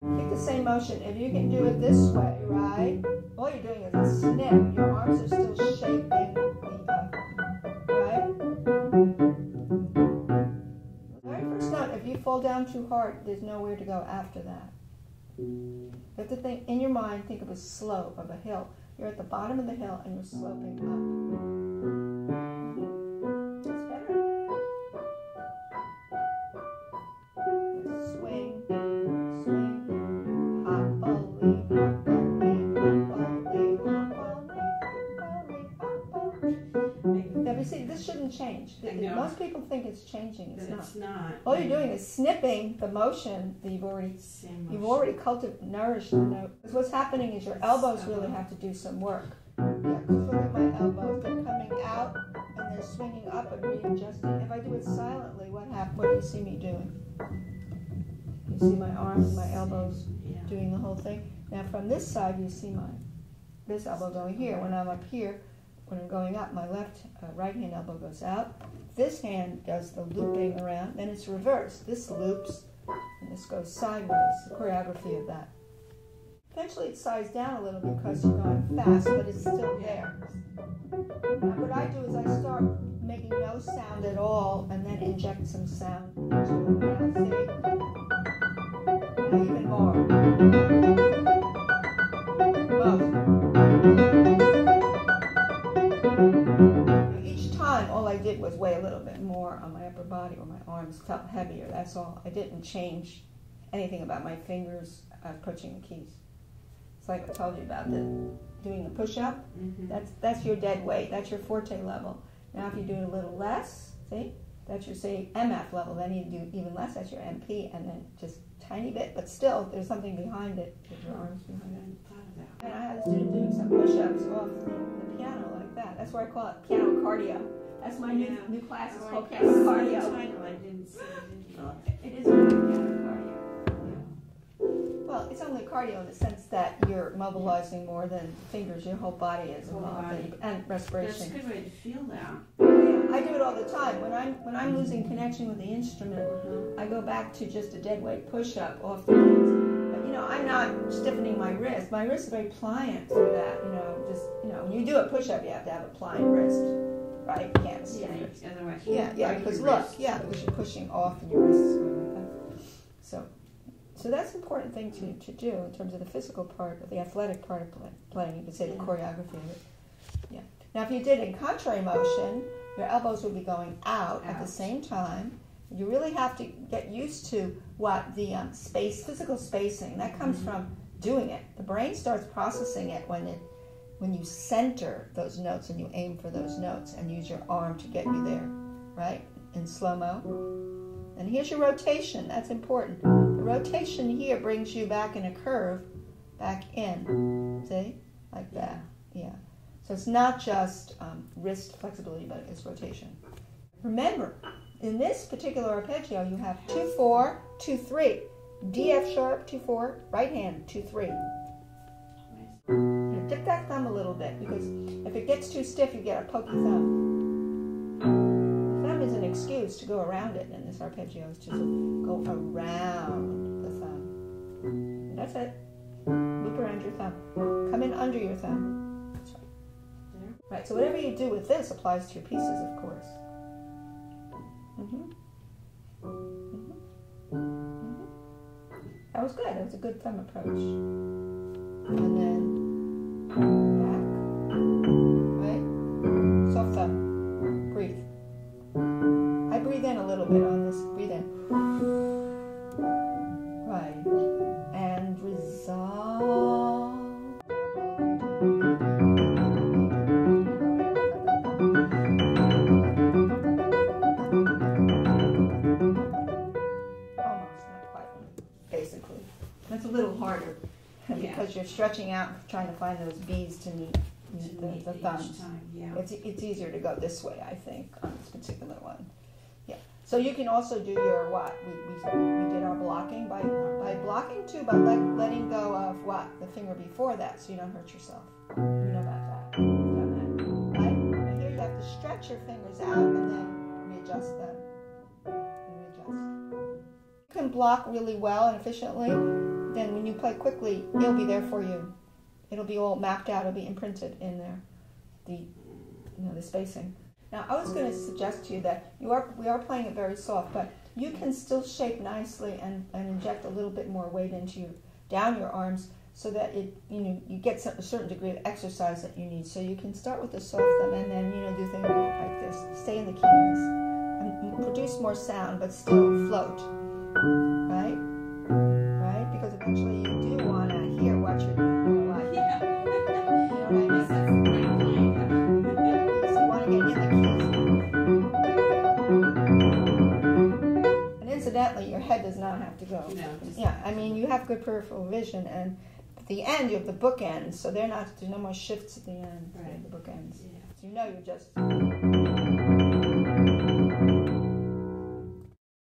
Keep the same motion. If you can do it this way, right? All you're doing is a snip. Your arms are still shaping right? The very first note, if you fall down too hard, there's nowhere to go after that. You have to think, in your mind, think of a slope of a hill. You're at the bottom of the hill and you're sloping up. That's better. Swing, swing, hoppally, hoppally, hoppally, hoppally. Now, you see, this shouldn't change. Most people think it's changing. It's not. All you're doing is snipping the motion that you've already nourished the note. Because what's happening is your elbows really have to do some work. Yeah, because look at my elbows. They're coming out and they're swinging up and readjusting. If I do it silently, what do you see me doing? You see my arms and my elbows doing the whole thing. Now from this side, you see this elbow going here. When I'm up here, when I'm going up, my right hand elbow goes out. This hand does the looping around, then it's reversed. This loops, and this goes sideways, the choreography of that. Eventually it sighs down a little because you're going fast, but it's still there. Now what I do is I start making no sound at all, and then inject some sound into it. See? Now even more. All I did was weigh a little bit more on my upper body, or my arms felt heavier. That's all. I didn't change anything about my fingers approaching the keys. It's like I told you about doing the push-up. Mm-hmm. That's your dead weight. That's your forte level. Now if you do a little less, see, that's your, say, MF level. Then you do even less. That's your MP, and then just tiny bit, but still there's something behind it. With your arms behind it. And I had a student doing some push-ups off the piano like that. That's why I call it piano cardio. That's my new class. It's called piano cardio. It is really piano cardio. Well, it's only cardio in the sense that you're mobilizing more than fingers. Your whole body is involved, and respiration. That's a good way to feel that. Yeah, I do it all the time. When I'm losing connection with the instrument, I go back to just a dead weight push-up off the keys. But I'm not stiffening my wrist. My wrist is very pliant through that. When you do a push-up, you have to have a pliant wrist. Right, you can't stand it. Otherwise, because look, because you're pushing off and your wrist is going like that. So that's an important thing to do in terms of the physical part, of the athletic part of playing. You could say the choreography of it. Yeah. Now, if you did in contrary motion, your elbows would be going out at the same time. You really have to get used to what the physical spacing that comes from doing it. The brain starts processing it when you center those notes and you aim for those notes and use your arm to get you there, right? In slow-mo. And here's your rotation. That's important. The rotation here brings you back in a curve, back in. See? Like that. Yeah. So it's not just wrist flexibility, but it's rotation. Remember, in this particular arpeggio, you have 2-4, 2-3. D, F sharp, 2-4, right hand, 2-3. Dip that thumb a little bit, because if it gets too stiff, you get a pokey thumb. The thumb is an excuse to go around it, and this arpeggio is to go around the thumb. And that's it. Loop around your thumb. Come in under your thumb. That's right. There. Right, so whatever you do with this applies to your pieces, of course. That was good. That was a good thumb approach. And then back, right? Soft thumb. Breathe. I breathe in a little bit on this. Breathe in. Right. And resolve. Almost, not quite. Basically. That's a little harder. Because you're stretching out, trying to find those B's to meet the thumbs. It's easier to go this way, I think, on this particular one. Yeah. So you can also do your what? We did our blocking by blocking too, but letting go of what? The finger before that, so you don't hurt yourself. You know about that. You've done that, right? And here you have to stretch your fingers out and then readjust them. You can block really well and efficiently. Then when play quickly, it'll be there for you. It'll be all mapped out. It'll be imprinted in there. The spacing. Now, I was going to suggest to you that we are playing it very soft, but you can still shape nicely and inject a little bit more weight down your arms, so that you get a certain degree of exercise that you need. So you can start with the soft thumb and then do things like this. Stay in the keys and produce more sound, but still float. Right? Right? Because eventually you do want to hear what you're doing. Yeah. You know what I mean? So you want to get in the keys. And incidentally, your head does not have to go. No, yeah, I mean, you have good peripheral vision, and at the end you have the bookends, so there's no more shifts at the end. Right. The bookends. Yeah. So you're just